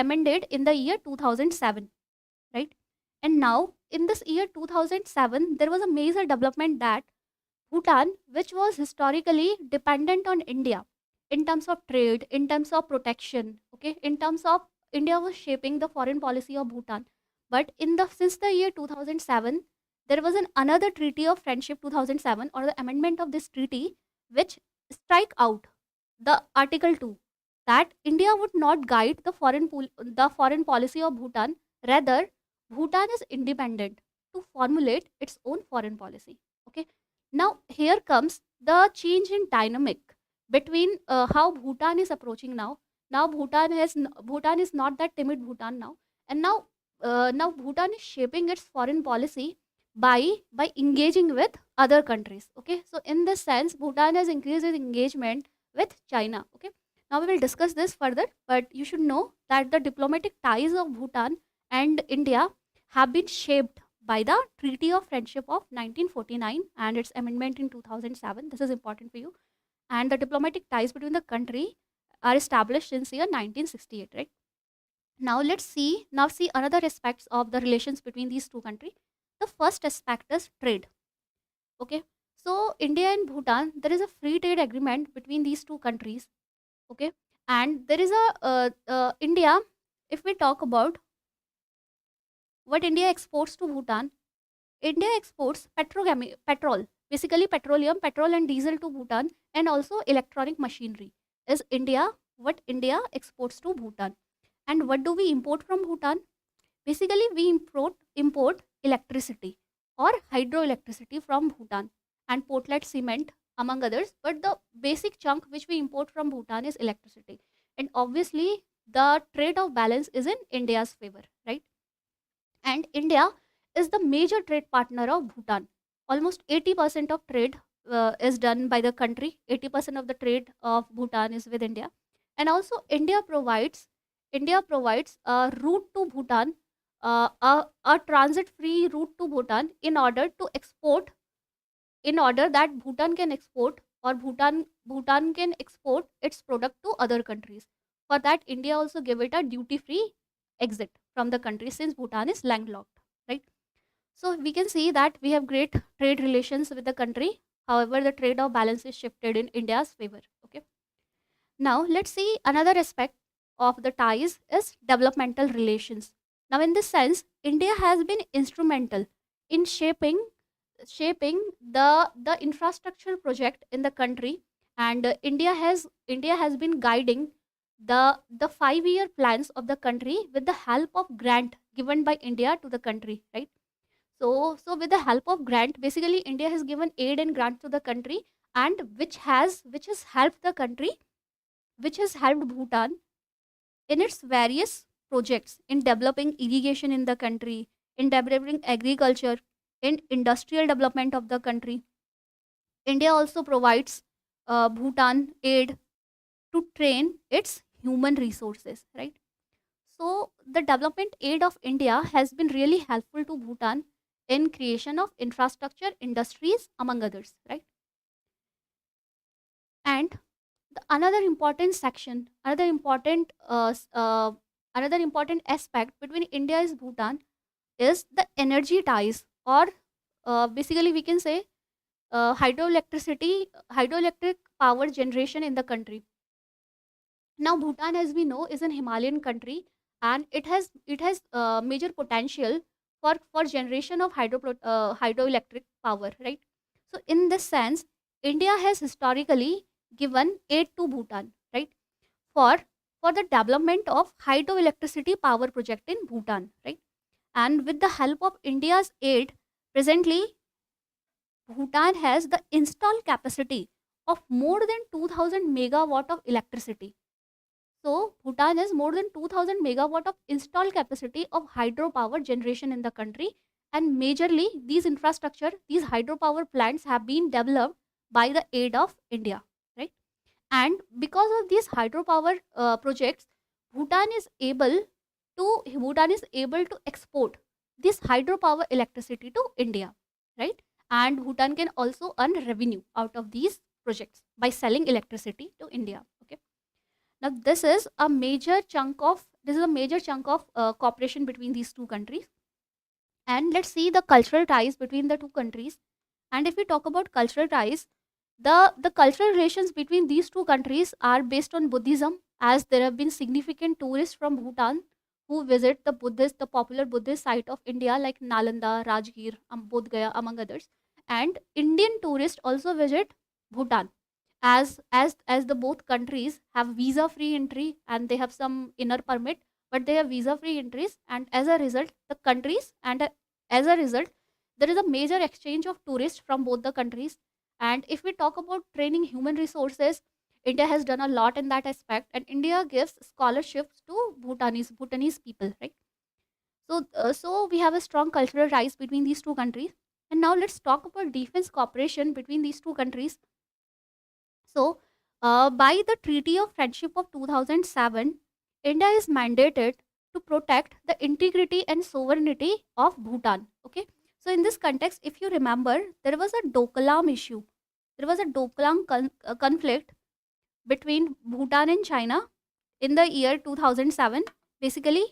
the year 2007, right? And now in this year 2007 there was a major development that Bhutan, which was historically dependent on India in terms of trade, in terms of protection, okay, in terms of India was shaping the foreign policy of Bhutan. But in the since the year 2007, there was another treaty of friendship 2007, or the amendment of this treaty, which strike out the Article 2 that India would not guide the foreign policy of Bhutan. Rather, Bhutan is independent to formulate its own foreign policy. Okay. Now here comes the change in dynamic between how Bhutan is approaching now. Now Bhutan is not that timid Bhutan now, and now Bhutan is shaping its foreign policy by engaging with other countries. Okay, so in this sense, Bhutan has increased its engagement with China. Okay, now we will discuss this further, but you should know that the diplomatic ties of Bhutan and India have been shaped by the Treaty of Friendship of 1949 and its amendment in 2007. This is important for you. And the diplomatic ties between the country are established since year 1968, right? Now see another aspects of the relations between these two countries. The first aspect is trade. Okay, so India and Bhutan, there is a free trade agreement between these two countries. Okay, and there is a India. If we talk about what India exports to Bhutan, India exports petrol, basically petrol and diesel to Bhutan, and also electronic machinery. Is India what India exports to Bhutan? And what do we import from Bhutan? Basically, we import electricity or hydroelectricity from Bhutan and Portland cement, among others. But the basic chunk which we import from Bhutan is electricity. And obviously, the trade of balance is in India's favor, right? And India is the major trade partner of Bhutan. Almost 80% of trade is done by the country. 80% of the trade of Bhutan is with India, and also India provides a route to Bhutan, a transit-free route to Bhutan in order that Bhutan can export, or Bhutan can export its product to other countries. For that, India also give it a duty-free exit from the country since Bhutan is landlocked, right? So we can see that we have great trade relations with the country. However, the trade of balance is shifted in India's favor. Okay. Now let's see another aspect of the ties is developmental relations. Now in this sense, India has been instrumental in shaping the infrastructure project in the country, and India has been guiding the 5-year plans of the country with the help of grant given by India to the country, right? So with the help of grant, basically India has given aid and grant to the country, and which has helped the country, which has helped Bhutan in its various projects in developing irrigation in the country, in developing agriculture, in industrial development of the country. India also provides Bhutan aid to train its human resources, right? So the development aid of India has been really helpful to Bhutan in creation of infrastructure, industries, among others, right? And the another important section, another important Another important aspect between India and Bhutan is the energy ties, or basically we can say hydroelectric power generation in the country. Now, Bhutan, as we know, is an Himalayan country, and it has major potential for generation of hydroelectric power, right? So, in this sense, India has historically given aid to Bhutan, right, for for the development of hydroelectricity power project in Bhutan, right? And with the help of India's aid, presently Bhutan has the installed capacity of more than 2000 megawatt of electricity. So, Bhutan has more than 2000 megawatt of installed capacity of hydropower generation in the country, and majorly these hydropower plants have been developed by the aid of India, right? And because of these hydropower projects, Bhutan is able Bhutan is able to export this hydropower electricity to India, right? And Bhutan can also earn revenue out of these projects by selling electricity to India. Okay. Now this is a major chunk of cooperation between these two countries. And let's see the cultural ties between the two countries. And if we talk about cultural ties, the cultural relations between these two countries are based on Buddhism, as there have been significant tourists from Bhutan who visit the popular Buddhist site of India like Nalanda, Rajgir, Bodh Gaya, among others. And Indian tourists also visit Bhutan, as the both countries have visa free entry, and they have some inner permit, but they have visa free entries, and as a result the countries and as a result there is a major exchange of tourists from both the countries. And if we talk about training human resources, India has done a lot in that aspect, and India gives scholarships to Bhutanese people, right? So we have a strong cultural ties between these two countries. And now let's talk about defense cooperation between these two countries. So, by the Treaty of Friendship of 2007, India is mandated to protect the integrity and sovereignty of Bhutan. Okay. So, in this context, if you remember, there was a Doklam issue. There was a conflict between Bhutan and China in the year 2007. Basically,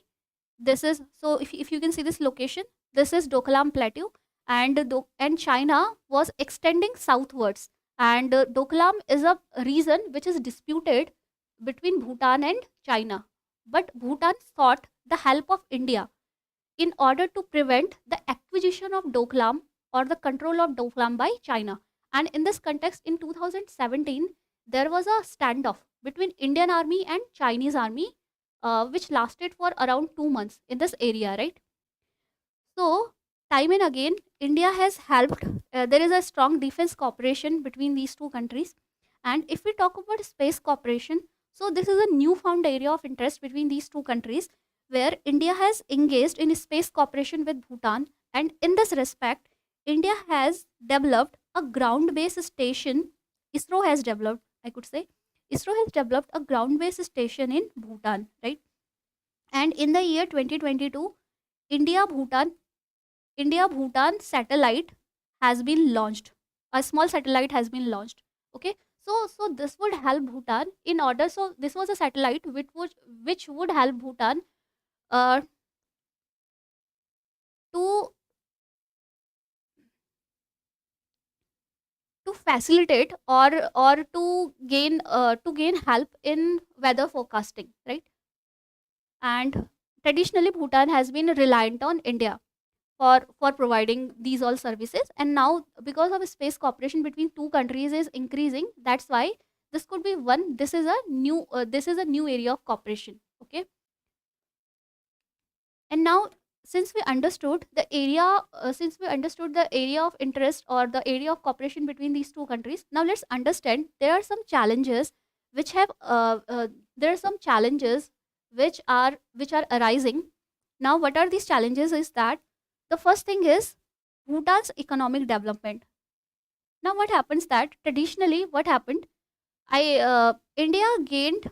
this is so if you can see this location, this is Doklam Plateau, and and China was extending southwards, and Doklam is a region which is disputed between Bhutan and China, but Bhutan sought the help of India in order to prevent the acquisition of Doklam or the control of Doklam by China. And in this context, in 2017, there was a standoff between Indian army and Chinese army, which lasted for around 2 months in this area, right? So, time and again, India has helped. There is a strong defense cooperation between these two countries. And if we talk about space cooperation, so this is a newfound area of interest between these two countries, where India has engaged in space cooperation with Bhutan. And in this respect, India has developed a ground based station. ISRO has developed, I could say, ISRO has developed a ground based station in Bhutan, right? And in the year 2022, India Bhutan India Bhutan satellite has been launched. A small satellite has been launched. Okay, so this would help Bhutan in order. So this was a satellite which would help Bhutan uh, to to facilitate or to gain help in weather forecasting, right? And traditionally, Bhutan has been reliant on India for providing these all services, and now because of space cooperation between two countries is increasing, that's why this could be one this is a new area of cooperation. Okay. And now, since we understood the area of interest or the area of cooperation between these two countries, now let's understand there are some challenges which have there are some challenges which are arising. Now, what are these challenges is that the first thing is Bhutan's economic development. Now, what happens that traditionally, what happened? I India gained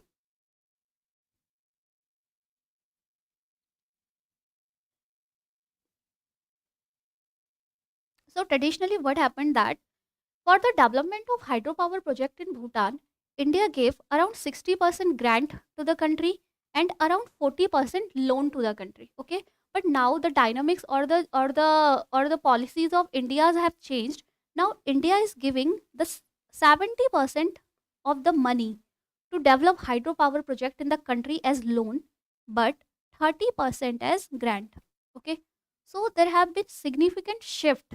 so traditionally what happened that for the development of hydropower project in Bhutan, India gave around 60% grant to the country, and around 40% loan to the country. Okay, but now the dynamics or the policies of India have changed. Now India is giving the 70% of the money to develop hydropower project in the country as loan, but 30% as grant. Okay, so there have been significant shift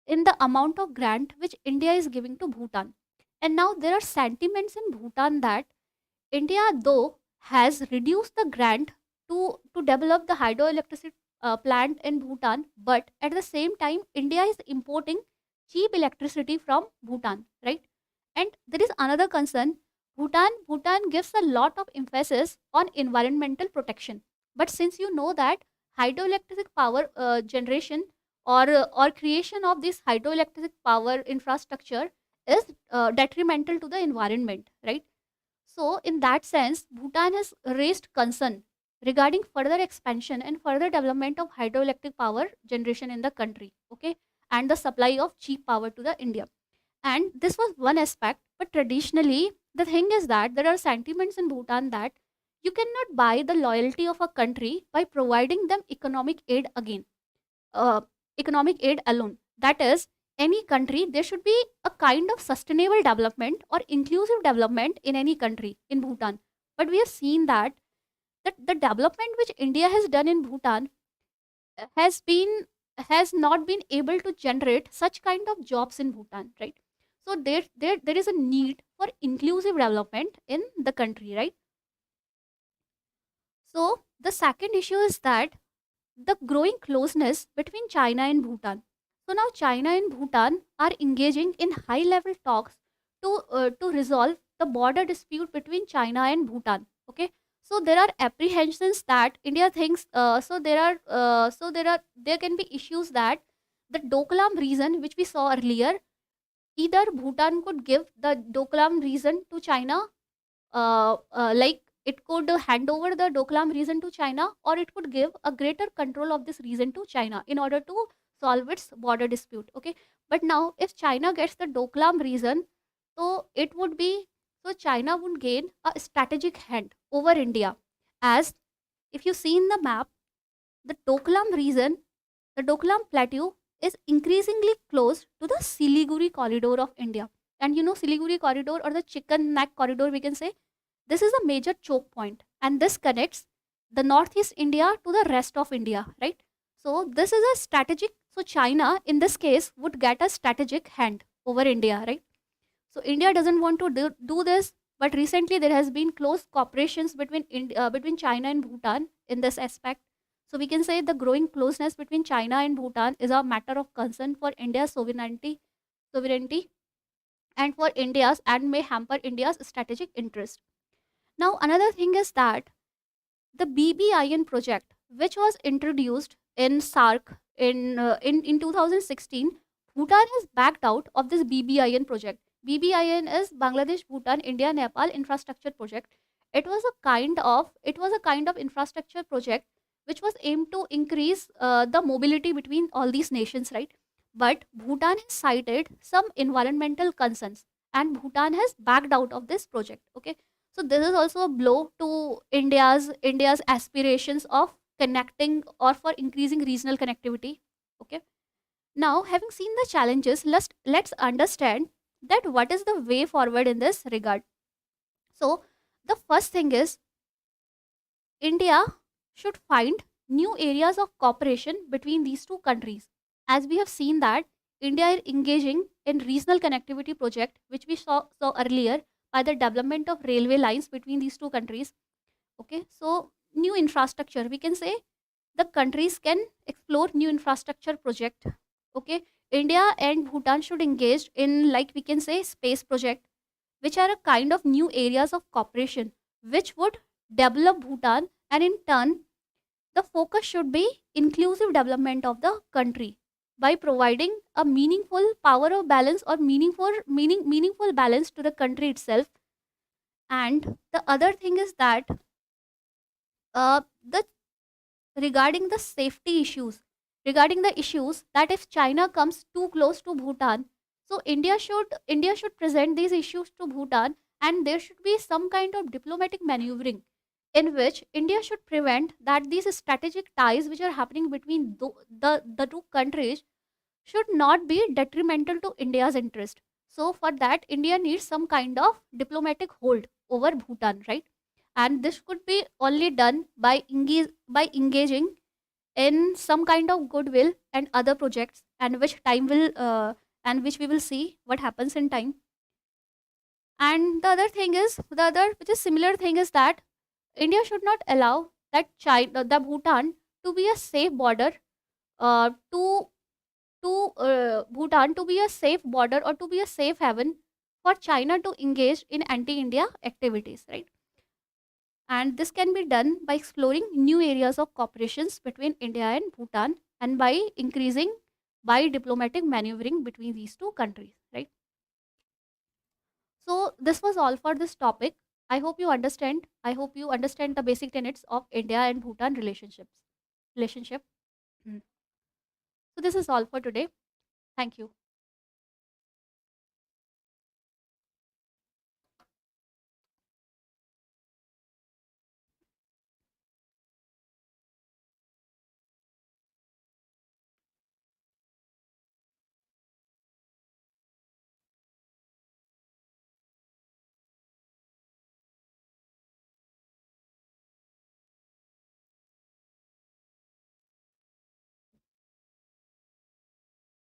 in the amount of grant which India is giving to Bhutan. And now there are sentiments in Bhutan that India, though, has reduced the grant to develop the hydroelectricity plant in Bhutan, but at the same time, India is importing cheap electricity from Bhutan, right? And there is another concern. Bhutan gives a lot of emphasis on environmental protection, but since you know that hydroelectric power generation or creation of this hydroelectric power infrastructure is detrimental to the environment, right? So, in that sense, Bhutan has raised concern regarding further expansion and further development of hydroelectric power generation in the country, okay, and the supply of cheap power to the India. And this was one aspect, but traditionally, the thing is that there are sentiments in Bhutan that you cannot buy the loyalty of a country by providing them uh, economic aid alone. That is, any country, there should be a kind of sustainable development or inclusive development in any country in Bhutan. But we have seen that the development which India has done in Bhutan has been has not been able to generate such kind of jobs in Bhutan, right? So there is a need for inclusive development in the country, right? So the second issue is that the growing closeness between China and Bhutan. So now China and Bhutan are engaging in high level talks to resolve the border dispute between China and Bhutan. Okay, so there are apprehensions that India thinks. There can be issues that the Doklam region, which we saw earlier, either Bhutan could give the Doklam region to China, like it could hand over the Doklam region to China, or it could give a greater control of this region to China in order to solve its border dispute. Okay, but now if China gets the Doklam region, so it would be so China would gain a strategic hand over India. As if you see in the map, the Doklam region, the Doklam Plateau is increasingly close to the Siliguri corridor of India. And you know, Siliguri corridor or the chicken neck corridor, we can say, this is a major choke point, and this connects the northeast India to the rest of India, right? So, this is a strategic. So, China in this case would get a strategic hand over India, right? So, India doesn't want to do this, but recently there has been close cooperations between China and Bhutan in this aspect. So, we can say the growing closeness between China and Bhutan is a matter of concern for India's sovereignty, and for India's and may hamper India's strategic interest. Now, another thing is that the BBIN project, which was introduced in SARC in 2016, Bhutan has backed out of this BBIN project. BBIN is Bangladesh, Bhutan, India, Nepal Infrastructure Project. It was a kind of infrastructure project which was aimed to increase the mobility between all these nations, right? But Bhutan has cited some environmental concerns, and Bhutan has backed out of this project. Okay, so this is also a blow to India's aspirations of connecting or for increasing regional connectivity. Okay. Now, having seen the challenges, let's understand that what is the way forward in this regard. So, the first thing is India should find new areas of cooperation between these two countries. As we have seen that India is engaging in regional connectivity project, which we saw earlier by the development of railway lines between these two countries. Okay, so new infrastructure, we can say the countries can explore new infrastructure project. Okay, India and Bhutan should engage in, like we can say, space project, which are a kind of new areas of cooperation which would develop Bhutan, and in turn the focus should be inclusive development of the country by providing a meaningful power of balance or meaningful balance to the country itself. And the other thing is that the regarding the safety issues, regarding the issues that if China comes too close to Bhutan, so India should present these issues to Bhutan, and there should be some kind of diplomatic maneuvering in which India should prevent that these strategic ties which are happening between the two countries should not be detrimental to India's interest. So for that, India needs some kind of diplomatic hold over Bhutan, right? And this could be only done by engaging in some kind of goodwill and other projects, and which time will and which we will see what happens in time. And the other thing is, the other which is similar thing is that India should not allow that China, the Bhutan, to be a safe border, to Bhutan to be a safe border or to be a safe haven for China to engage in anti-India activities, right? And this can be done by exploring new areas of cooperations between India and Bhutan, and by increasing by diplomatic maneuvering between these two countries, right? So this was all for this topic. I hope you understand. I hope you understand the basic tenets of India and Bhutan relationship. Mm. So this is all for today. Thank you.